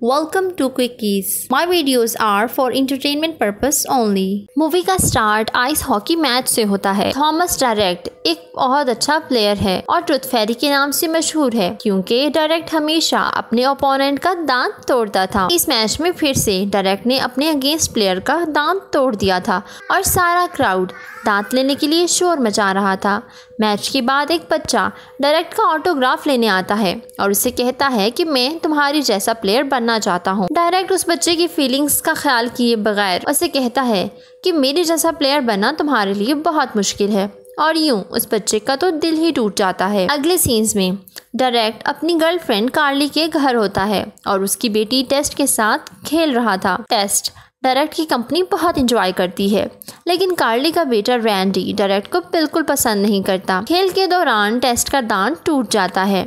Welcome to Quickies. My videos are for entertainment purpose only. Movie का start ice hockey match से होता है। Thomas direct एक बहुत अच्छा प्लेयर है और टूथ फेरी के नाम से मशहूर है क्योंकि डायरेक्ट हमेशा अपने ओपोनेंट का दांत तोड़ता था। इस मैच में फिर से डायरेक्ट ने अपने अगेंस्ट प्लेयर का दांत तोड़ दिया था और सारा क्राउड दांत लेने के लिए शोर मचा रहा था। मैच के बाद एक बच्चा डायरेक्ट का ऑटोग्राफ लेने आता है और उसे कहता है कि मैं तुम्हारी जैसा प्लेयर बनना चाहता हूँ। डायरेक्ट उस बच्चे की फीलिंग्स का ख्याल किए बगैर उसे कहता है कि मेरे जैसा प्लेयर बनना तुम्हारे लिए बहुत मुश्किल है और यूं उस बच्चे का तो दिल ही टूट जाता है। अगले सीन्स में डायरेक्ट अपनी गर्लफ्रेंड कार्ली के घर होता है और उसकी बेटी टेस्ट के साथ खेल रहा था। टेस्ट डायरेक्ट की कंपनी बहुत इंजॉय करती है, लेकिन कार्ली का बेटा रैंडी डायरेक्ट को बिल्कुल पसंद नहीं करता। खेल के दौरान टेस्ट का दांत टूट जाता है।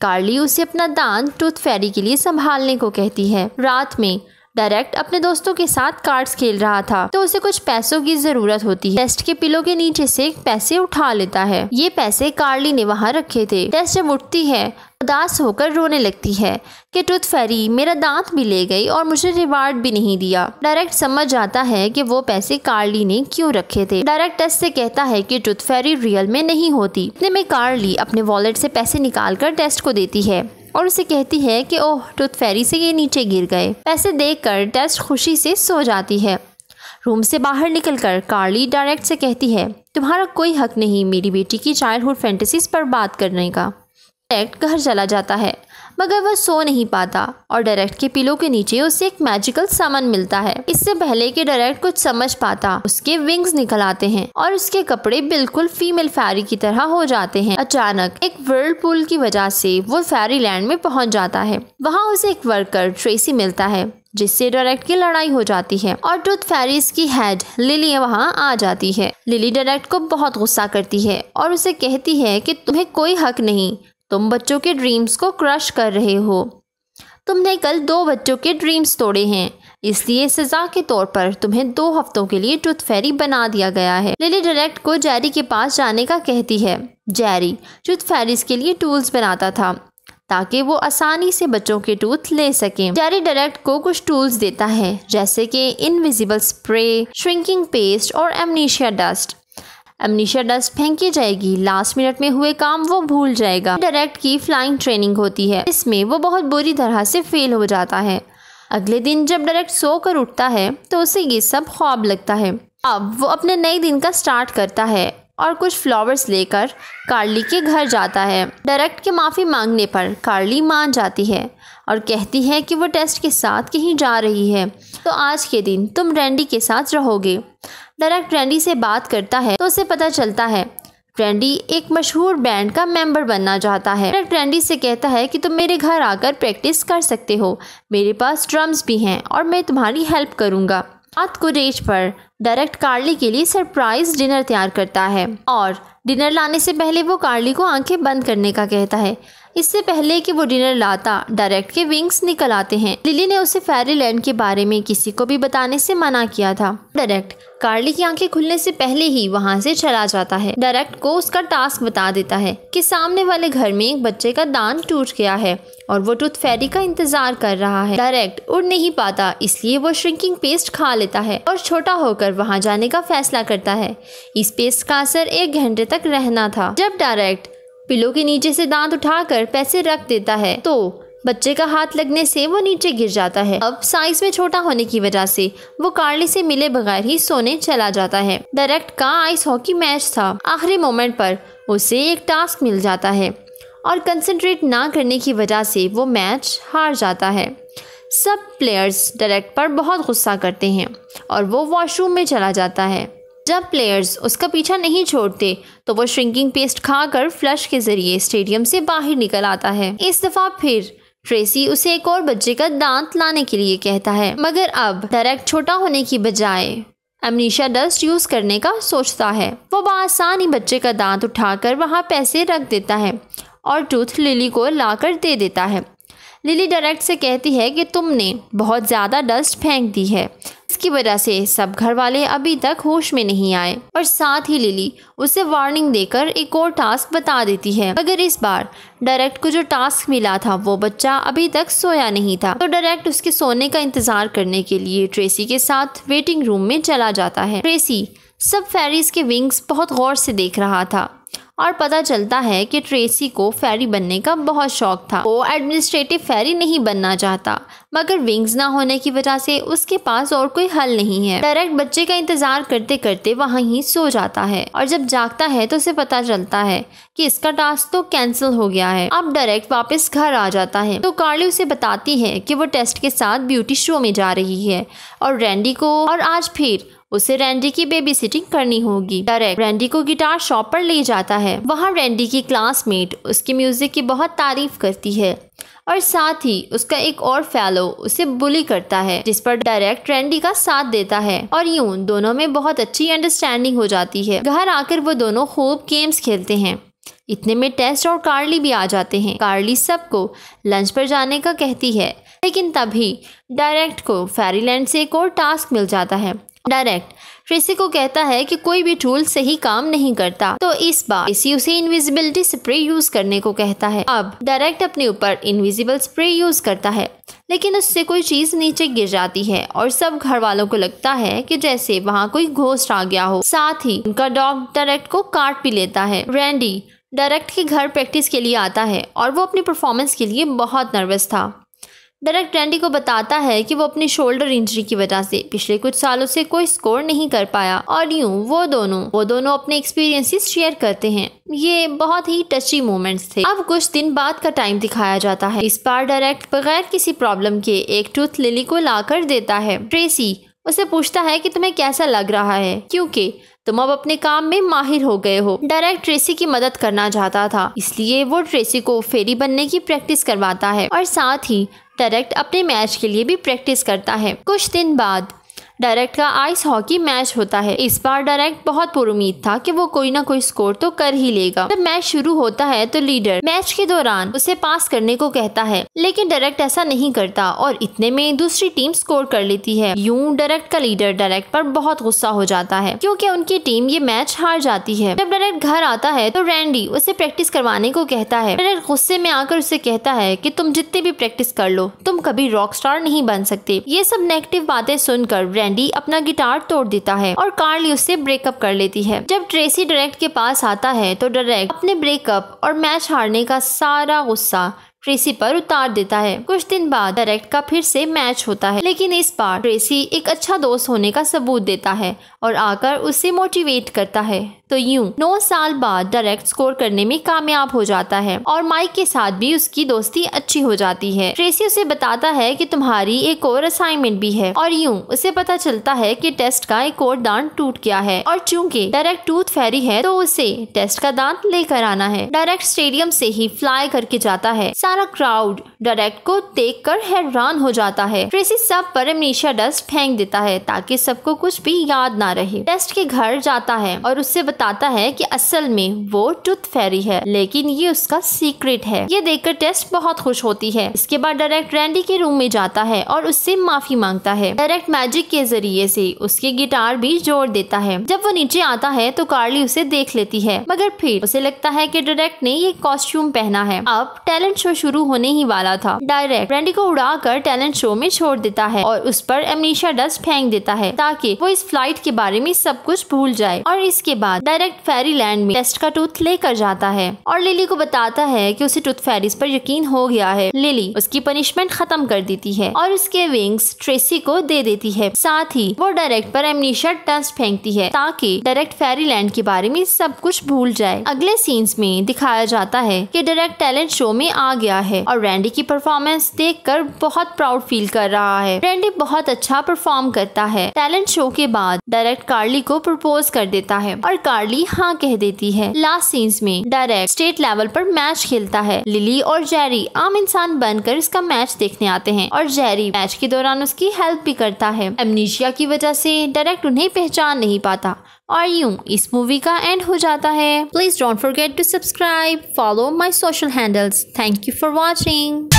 कार्ली उसे अपना दांत टूथ फेरी के लिए संभालने को कहती है। रात में डायरेक्ट अपने दोस्तों के साथ कार्ड्स खेल रहा था तो उसे कुछ पैसों की जरूरत होती है। टेस्ट के पिलो के नीचे से पैसे उठा लेता है। ये पैसे कार्ली ने वहाँ रखे थे। टेस्ट जब उठती है उदास होकर रोने लगती है कि टूथ फेरी मेरा दांत भी ले गई और मुझे रिवार्ड भी नहीं दिया। डायरेक्ट समझ जाता है कि वो पैसे कार्ली ने क्यों रखे थे। डायरेक्ट टेस्ट से कहता है कि टूथ फेरी रियल में नहीं होती। इतने में कार्ली अपने वॉलेट से पैसे निकालकर टेस्ट को देती है और उसे कहती है कि ओह टूथ फेरी से ये नीचे गिर गए। पैसे देखकर टेस्ट खुशी से सो जाती है। रूम से बाहर निकलकर कार्ली डायरेक्ट से कहती है तुम्हारा कोई हक नहीं मेरी बेटी की चाइल्डहुड फैंटेसीज पर बात करने का। डायरेक्ट घर चला जाता है मगर वह सो नहीं पाता और डायरेक्ट के पिलो के नीचे उसे एक मैजिकल सामान मिलता है। इससे पहले कि डायरेक्ट कुछ समझ पाता उसके विंग्स निकल आते हैं और उसके कपड़े बिल्कुल फीमेल फेरी की तरह हो जाते हैं। अचानक एक व्हर्लपूल की वजह से वो फेरी लैंड में पहुंच जाता है। वहाँ उसे एक वर्कर ट्रेसी मिलता है जिससे डायरेक्ट की लड़ाई हो जाती है और टूथ फेरीज की हेड लिली वहाँ आ जाती है। लिली डायरेक्ट को बहुत गुस्सा करती है और उसे कहती है कि तुम्हें कोई हक नहीं, तुम बच्चों के ड्रीम्स को क्रश कर रहे हो। तुमने कल 2 बच्चों के ड्रीम्स तोड़े हैं, इसलिए सजा के तौर पर तुम्हें 2 हफ्तों के लिए टूथ फेरी बना दिया गया है। लिली डायरेक्ट को जेरी के पास जाने का कहती है। जेरी टूथ फेरीज के लिए टूल्स बनाता था ताकि वो आसानी से बच्चों के टूथ ले सकें। जेरी डायरेक्ट को कुछ टूल्स देता है जैसे कि इनविजिबल स्प्रे, श्रिंकिंग पेस्ट और एमनीशिया डस्ट। एमनीशिया डस्ट फेंकी जाएगी, लास्ट मिनट में हुए काम वो भूल जाएगा। डायरेक्ट की फ्लाइंग ट्रेनिंग होती है, इसमें वो बहुत बुरी तरह से फेल हो जाता है। अगले दिन जब डायरेक्ट सोकर उठता है तो उसे ये सब ख्वाब लगता है। अब वो अपने नए दिन का स्टार्ट करता है और कुछ फ्लावर्स लेकर कार्ली के घर जाता है। डायरेक्ट के माफ़ी मांगने पर कार्ली मान जाती है और कहती है कि वो टेस्ट के साथ कहीं जा रही है तो आज के दिन तुम रैंडी के साथ रहोगे। डायरेक्ट रैंडी से बात करता है तो उसे पता चलता है रैंडी एक मशहूर बैंड का मेंबर बनना चाहता है। डायरेक्ट रैंडी से कहता है कि तुम मेरे घर आकर प्रैक्टिस कर सकते हो, मेरे पास ड्रम्स भी हैं और मैं तुम्हारी हेल्प करूँगा। रात को रेज पर डायरेक्ट कार्ली के लिए सरप्राइज डिनर तैयार करता है और डिनर लाने से पहले वो कार्ली को आंखें बंद करने का कहता है। इससे पहले कि वो डिनर लाता डायरेक्ट के विंग्स निकल आते हैं। लिली ने उसे फेरी लैंड के बारे में किसी को भी बताने से मना किया था। डायरेक्ट कार्ली की आंखें खुलने से पहले ही वहां से चला जाता है। डायरेक्ट को उसका टास्क बता देता है कि सामने वाले घर में एक बच्चे का दांत टूट गया है और वो टूथ फेरी का इंतजार कर रहा है। डायरेक्ट उड़ नहीं पाता इसलिए वो श्रिंकिंग पेस्ट खा लेता है और छोटा होकर वहां जाने का फैसला करता है। इस पेस्ट का असर 1 घंटे तक रहना था। जब डायरेक्ट पिलो के नीचे से दांत उठाकर पैसे रख देता है तो बच्चे का हाथ लगने से वो नीचे गिर जाता है। अब साइज में छोटा होने की वजह से वो कार्ली से मिले बगैर ही सोने चला जाता है। डायरेक्ट का आइस हॉकी मैच था। आखिरी मोमेंट पर उसे एक टास्क मिल जाता है और कंसंट्रेट ना करने की वजह से वो मैच हार जाता है। सब प्लेयर्स डायरेक्ट पर बहुत गुस्सा करते हैं और वो वॉशरूम में चला जाता है। जब प्लेयर्स उसका पीछा नहीं छोड़ते तो वो श्रिंकिंग पेस्ट खाकर फ्लश के जरिए स्टेडियम से बाहर निकल आता है। इस दफा फिर ट्रेसी उसे एक और बच्चे का दांत लाने के लिए कहता है मगर अब डायरेक्ट छोटा होने की बजाय एमनीशिया डस्ट यूज करने का सोचता है। वो बआसानी बच्चे का दांत उठाकर वहाँ पैसे रख देता है और टूथ लिली को लाकर दे देता है। लिली डायरेक्ट से कहती है कि तुमने बहुत ज़्यादा डस्ट फेंक दी है, जिसकी वजह से सब घर वाले अभी तक होश में नहीं आए। और साथ ही लिली उसे वार्निंग देकर एक और टास्क बता देती है, मगर इस बार डायरेक्ट को जो टास्क मिला था वो बच्चा अभी तक सोया नहीं था। तो डायरेक्ट उसके सोने का इंतजार करने के लिए ट्रेसी के साथ वेटिंग रूम में चला जाता है। ट्रेसी सब फेरीज के विंग्स बहुत गौर से देख रहा था और पता चलता है कि ट्रेसी को फेरी बनने का बहुत शौक था। वो एडमिनिस्ट्रेटिव फेरी नहीं बनना चाहता, मगर विंग्स ना होने की वजह से उसके पास और कोई हल नहीं है। डायरेक्ट बच्चे का इंतजार करते करते वहाँ ही सो जाता है और जब जागता है तो उसे पता चलता है कि इसका टास्क तो कैंसिल हो गया है। अब डायरेक्ट वापस घर आ जाता है तो कार्ली उसे बताती है कि वो टेस्ट के साथ ब्यूटी शो में जा रही है और रैंडी को और आज फिर उसे रैंडी की बेबी सिटिंग करनी होगी। डायरेक्ट रैंडी को गिटार शॉप पर ले जाता है। वहाँ रैंडी की क्लासमेट उसकी म्यूजिक की बहुत तारीफ करती है और साथ ही उसका एक और फेलो उसे बुली करता है, जिस पर डायरेक्ट रैंडी का साथ देता है और यूं दोनों में बहुत अच्छी अंडरस्टैंडिंग हो जाती है। घर आकर वो दोनों खूब गेम्स खेलते हैं। इतने में टेस्ट और कार्ली भी आ जाते हैं। कार्ली सबको लंच पर जाने का कहती है, लेकिन तभी डायरेक्ट को फेरीलैंड से एक और टास्क मिल जाता है। डायरेक्ट ट्रेसी को कहता है कि कोई भी टूल सही काम नहीं करता, तो इस बार ट्रेसी उसे इनविजिबिलिटी स्प्रे यूज करने को कहता है। अब डायरेक्ट अपने ऊपर इनविजिबल स्प्रे यूज करता है, लेकिन उससे कोई चीज नीचे गिर जाती है और सब घर वालों को लगता है कि जैसे वहाँ कोई घोस्ट आ गया हो। साथ ही उनका डॉग डायरेक्ट को काट भी लेता है। रैंडी डायरेक्ट के घर प्रैक्टिस के लिए आता है और वो अपनी परफॉर्मेंस के लिए बहुत नर्वस था। डायरेक्ट रैंडी को बताता है कि वो अपनी शोल्डर इंजरी की वजह से पिछले कुछ सालों से कोई स्कोर नहीं कर पाया और यूं वो दोनों अपने एक्सपीरियंसेस शेयर करते हैं। ये बहुत ही टची मोमेंट्स थे। अब कुछ दिन बाद का टाइम दिखाया जाता है। इस बार डायरेक्ट बगैर किसी प्रॉब्लम के एक टूथ लिली को लाकर देता है। ट्रेसी उसे पूछता है कि तुम्हें कैसा लग रहा है, क्योंकि तुम अब अपने काम में माहिर हो गए हो। डायरेक्ट ट्रेसी की मदद करना चाहता था, इसलिए वो ट्रेसी को फेरी बनने की प्रैक्टिस करवाता है और साथ ही डायरेक्ट अपने मैच के लिए भी प्रैक्टिस करता है। कुछ दिन बाद डायरेक्ट का आइस हॉकी मैच होता है। इस बार डायरेक्ट बहुत पुरुमीद था कि वो कोई ना कोई स्कोर तो कर ही लेगा। जब मैच शुरू होता है तो लीडर मैच के दौरान उसे पास करने को कहता है, लेकिन डायरेक्ट ऐसा नहीं करता और इतने में दूसरी टीम स्कोर कर लेती है। यूं डायरेक्ट का लीडर डायरेक्ट पर बहुत गुस्सा हो जाता है क्योंकि उनकी टीम ये मैच हार जाती है। जब डायरेक्ट घर आता है तो रैंडी उसे प्रैक्टिस करवाने को कहता है। डायरेक्ट गुस्से में आकर उसे कहता है कि तुम जितनी भी प्रैक्टिस कर लो, तुम कभी रॉक स्टार नहीं बन सकते। ये सब नेगेटिव बातें सुनकर रैंडी अपना गिटार तोड़ देता है और कार्ली उससे ब्रेकअप कर लेती है। जब ट्रेसी डायरेक्ट के पास आता है तो डायरेक्ट अपने ब्रेकअप और मैच हारने का सारा गुस्सा ट्रेसी पर उतार देता है। कुछ दिन बाद डायरेक्ट का फिर से मैच होता है, लेकिन इस बार ट्रेसी एक अच्छा दोस्त होने का सबूत देता है और आकर उसे मोटिवेट करता है। तो यूं 9 साल बाद डायरेक्ट स्कोर करने में कामयाब हो जाता है और माइक के साथ भी उसकी दोस्ती अच्छी हो जाती है। ट्रेसी उसे बताता है कि तुम्हारी एक और असाइनमेंट भी है और यूं उसे पता चलता है कि टेस्ट का एक और दांत टूट गया है और चूंकि डायरेक्ट टूथ फेरी है तो उसे टेस्ट का दांत लेकर आना है। डायरेक्ट स्टेडियम से ही फ्लाई करके जाता है। सारा क्राउड डायरेक्ट को देखकर हैरान हो जाता है। ट्रेसी सब पर एमनीशिया डस्ट फेंक देता है ताकि सबको कुछ भी याद ना रहे। टेस्ट के घर जाता है और उससे बताता है कि असल में वो टूथ फेरी है, लेकिन ये उसका सीक्रेट है। ये देखकर टेस्ट बहुत खुश होती है। इसके बाद डायरेक्ट रैंडी के रूम में जाता है और उससे माफी मांगता है। डायरेक्ट मैजिक के जरिए से उसके गिटार भी जोड़ देता है। जब वो नीचे आता है तो कार्ली उसे देख लेती है, मगर फिर उसे लगता है कि डायरेक्ट ने ये कॉस्ट्यूम पहना है। अब टैलेंट शो शुरू होने ही वाला था। डायरेक्ट रैंडी को उड़ाकर टैलेंट शो में छोड़ देता है और उस पर एमनीशिया डस्ट फेंक देता है ताकि वो इस फ्लाइट के बारे में सब कुछ भूल जाए। और इसके बाद डायरेक्ट फेरीलैंड में टेस्ट का टूथ लेकर जाता है और लिली को बताता है कि उसे टूथ फेरीज पर यकीन हो गया है। लिली उसकी पनिशमेंट खत्म कर देती है और उसके विंग्स ट्रेसी को दे देती है। साथ ही वो डायरेक्ट पर एमनीशिया डस्ट फेंकती है ताकि डायरेक्ट फेरीलैंड के बारे में सब कुछ भूल जाए। अगले सीन्स में दिखाया जाता है कि डायरेक्ट टैलेंट शो में आ गया है और रैंडी की परफॉर्मेंस देखकर बहुत प्राउड फील कर रहा है। रैंडी बहुत अच्छा परफॉर्म करता है। टैलेंट शो के बाद डायरेक्ट कार्ली को प्रपोज कर देता है और कार्ली हाँ कह देती है। लास्ट सीन्स में डायरेक्ट स्टेट लेवल पर मैच खेलता है। लिली और जेरी आम इंसान बनकर इसका मैच देखने आते हैं और जेरी मैच के दौरान उसकी हेल्प भी करता है। एमनीशिया की वजह से डायरेक्ट उन्हें पहचान नहीं पाता और यूं इस मूवी का एंड हो जाता है। Please don't forget to subscribe, follow my social handles. Thank you for watching.